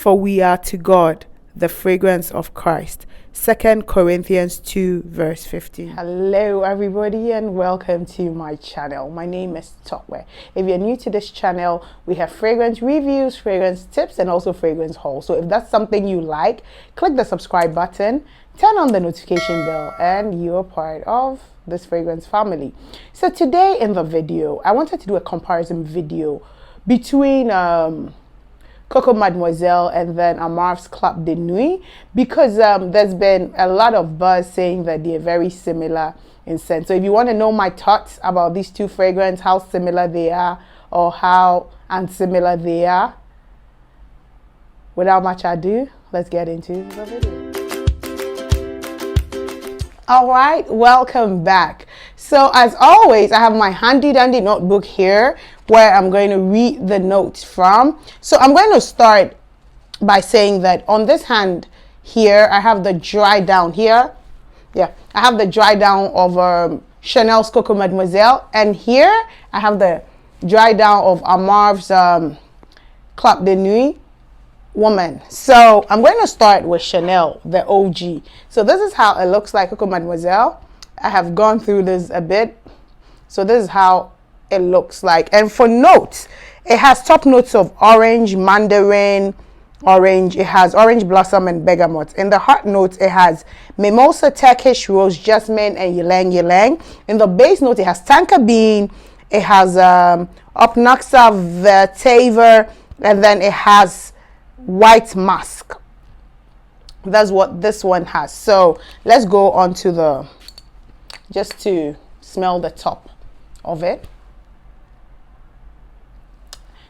For we are to God the fragrance of Christ. 2 Corinthians 2 verse 15. Hello everybody and welcome to my channel. My name is Tope. If you're new to this channel, we have fragrance reviews, fragrance tips, and also fragrance hauls. So if that's something you like, click the subscribe button, turn on the notification bell, and you're part of this fragrance family. So today in the video, I wanted to do a comparison video between Coco Mademoiselle and then Amarf's Club de Nuit, because there's been a lot of buzz saying that they're very similar in scent. So if you want to know my thoughts about these two fragrances, how similar they are or how unsimilar they are, without much ado, let's get into the video. All right, welcome back. So as always, I have my handy dandy notebook here where I'm going to read the notes from. So I'm going to start by saying that on this hand here, I have the dry down here. Yeah, I have the dry down of Chanel's Coco Mademoiselle, and here I have the dry down of Amarf's Club de Nuit woman. So I'm going to start with Chanel, the OG. So this is how it looks like, Coco Mademoiselle. I have gone through this a bit. So this is how it looks like. And for notes, it has top notes of orange, mandarin, orange. It has orange blossom and bergamot. In the heart notes, it has mimosa, Turkish rose, jasmine, and ylang ylang. In the base note, it has tonka bean. It has opnaxa, vetiver, and then it has white musk. That's what this one has. So let's go on to the, just to smell the top of it.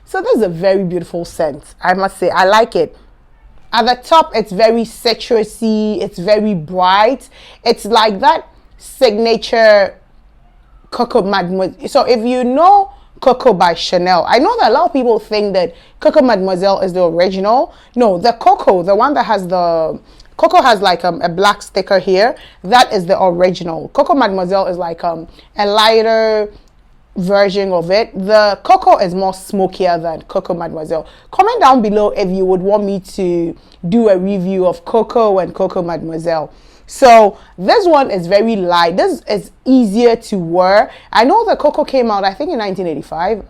So this is a very beautiful scent, I must say. I like it. At the top, it's very citrusy, it's very bright. It's like that signature Coco Mademoiselle. So if you know Coco by Chanel, I know that a lot of people think that Coco Mademoiselle is the original. No, the Coco, the one that has the Coco has like a black sticker here, that is the original. Coco Mademoiselle is like a lighter version of it. The Coco is more smokier than Coco Mademoiselle. Comment down below if you would want me to do a review of Coco and Coco Mademoiselle. So this one is very light. This is easier to wear. I know the Coco came out, I think, in 1985,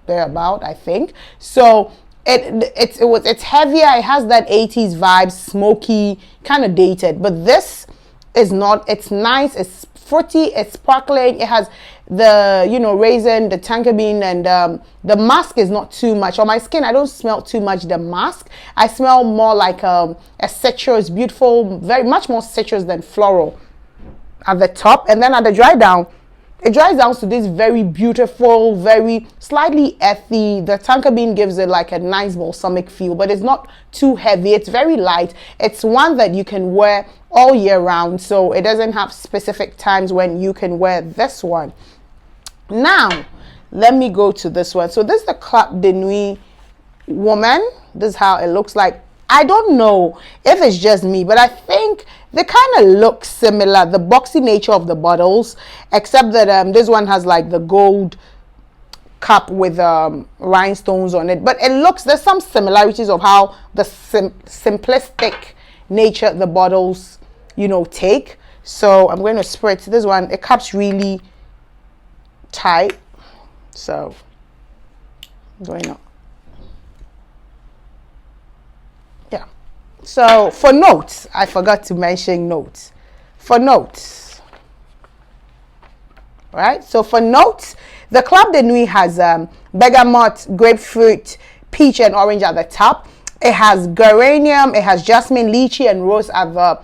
thereabout, I think. So it's heavier. It has that 80s vibe, smoky, kind of dated. But this is not. It's nice. It's fruity. It's sparkling. It has the, you know, raisin, the tonka bean, and the musk is not too much. On my skin, I don't smell too much the musk. I smell more like a citrus, beautiful, very much more citrus than floral at the top. And then at the dry down, it dries down to this very beautiful, very slightly earthy. The tonka bean gives it like a nice balsamic feel, but it's not too heavy. It's very light. It's one that you can wear all year round, so it doesn't have specific times when you can wear this one. Now, let me go to this one. So this is the Club de Nuit woman. This is how it looks like. I don't know if it's just me, but I think they kind of look similar, the boxy nature of the bottles, except that this one has like the gold cup with rhinestones on it. But it looks, there's some similarities of how the simplistic nature the bottles, you know, take. So I'm going to spritz this one. It cups really tight. So going up. Yeah. So for notes, I forgot to mention notes. For notes, right? So for notes, the Club de Nuit has bergamot, grapefruit, peach, and orange at the top. It has geranium, it has jasmine, lychee, and rose at the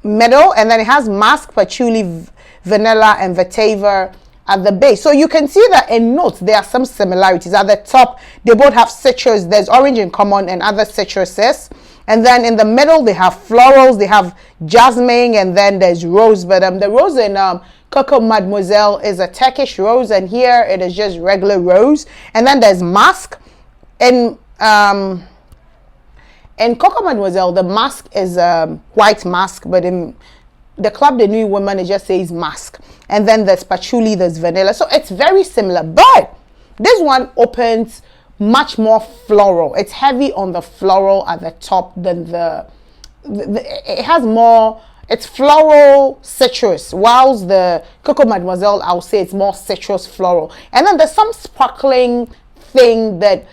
middle, and then it has musk, patchouli, vanilla, and vetiver at the base. So you can see that in notes there are some similarities. At the top, they both have citrus. There's orange in common and other citruses. And then in the middle, they have florals, they have jasmine, and then there's rose. But the rose in Coco Mademoiselle is a Turkish rose, and here it is just regular rose. And then there's musk. In Coco Mademoiselle, the musk is white musk, but in the Club de Nuit woman, it just says musk. And then there's patchouli, there's vanilla. So it's very similar, but this one opens much more floral. It's heavy on the floral at the top than it has more, it's floral citrus, whilst the Coco Mademoiselle, I'll say it's more citrus floral. And then there's some sparkling thing that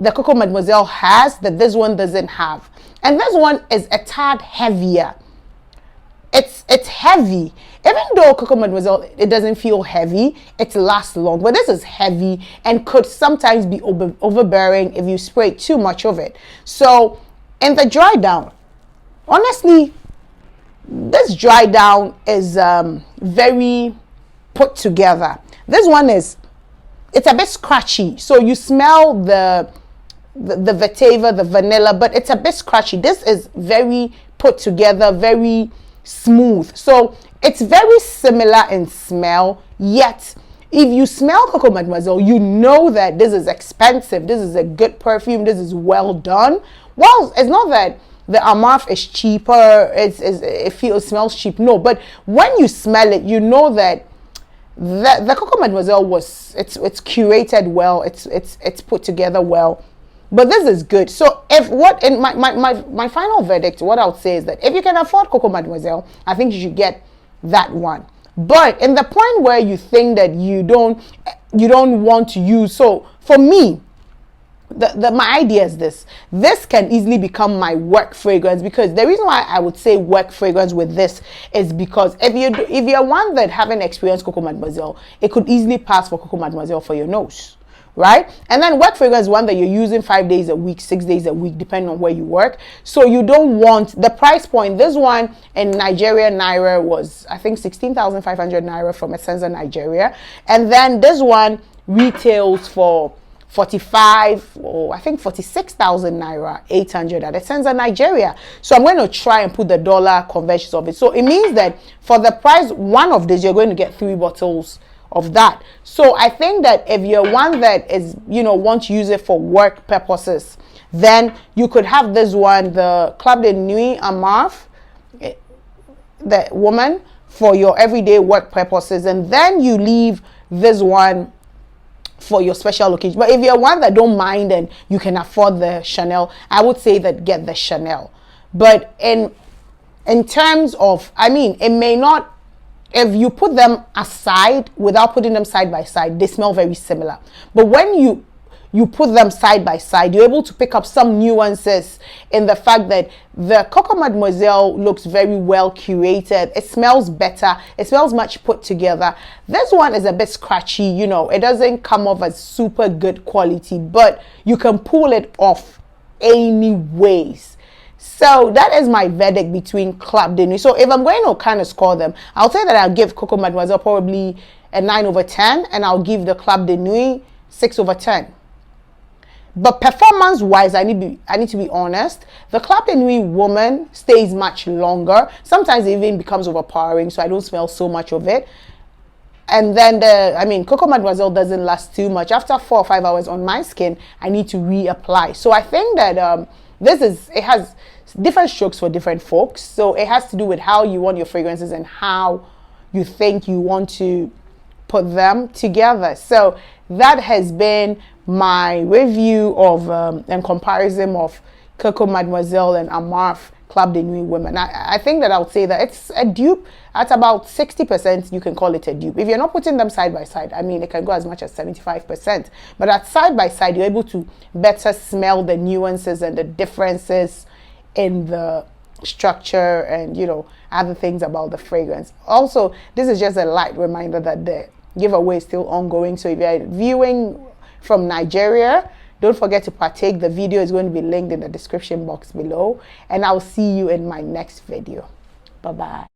the Coco Mademoiselle has that this one doesn't have. And this one is a tad heavier. It's heavy. Even though Coco Mademoiselle, it doesn't feel heavy, it lasts long. But this is heavy and could sometimes be overbearing if you spray too much of it. So in the dry down, honestly, this dry down is very put together. This one it's a bit scratchy. So you smell the vetiver, the vanilla, but it's a bit scratchy. This is very put together, very smooth. So it's very similar in smell, yet if you smell Coco Mademoiselle, you know that this is expensive, this is a good perfume, this is well done. Well, it's not that the Amarf is cheaper, it smells cheap, no, but when you smell it, you know that the Coco Mademoiselle it's curated well, it's put together well. But this is good. So my final verdict, what I would say is that if you can afford Coco Mademoiselle, I think you should get that one. But in the point where you think that you don't want to use, so for me, my idea is this can easily become my work fragrance, because the reason why I would say work fragrance with this is because if you're one that haven't experienced Coco Mademoiselle, it could easily pass for Coco Mademoiselle for your nose. Right? And then work fragrance is one that you're using 5 days a week, 6 days a week, depending on where you work. So you don't want the price point. This one in Nigeria, Naira was, I think, 16,500 Naira from Essenza, Nigeria. And then this one retails for 45 or I think 46,000 Naira, 800 at Essenza, Nigeria. So I'm going to try and put the dollar conversions of it. So it means that for the price, one of these, you're going to get 3 bottles of that. So I think that if you're one that is, want to use it for work purposes, then you could have this one, the Club de Nuit Amarf, the woman, for your everyday work purposes, and then you leave this one for your special occasion. But if you're one that don't mind and you can afford the Chanel, I would say that get the Chanel. But in terms of, it may not, if you put them aside without putting them side by side, they smell very similar. But when you put them side by side, you're able to pick up some nuances in the fact that the Coco Mademoiselle looks very well curated. It smells better. It smells much put together. This one is a bit scratchy, it doesn't come off as super good quality, but you can pull it off anyways. So that is my verdict between Club de Nuit. So if I'm going to kind of score them, I'll say that I'll give Coco Mademoiselle probably a 9/10, and I'll give the Club de Nuit 6/10. But performance-wise, I need to be honest. The Club de Nuit woman stays much longer. Sometimes it even becomes overpowering, so I don't smell so much of it. And then Coco Mademoiselle doesn't last too much. After 4 or 5 hours on my skin, I need to reapply. So I think that it has different strokes for different folks. So it has to do with how you want your fragrances and how you think you want to put them together. So that has been my review of and comparison of Coco Mademoiselle and Amarf Club de Nuit women. I think that I would say that it's a dupe at about 60%. You can call it a dupe. If you're not putting them side by side, it can go as much as 75%. But at side by side, you're able to better smell the nuances and the differences in the structure and other things about the fragrance. Also, this is just a light reminder that the giveaway is still ongoing. So if you're viewing from Nigeria, don't forget to partake. The video is going to be linked in the description box below, and I'll see you in my next video. Bye bye.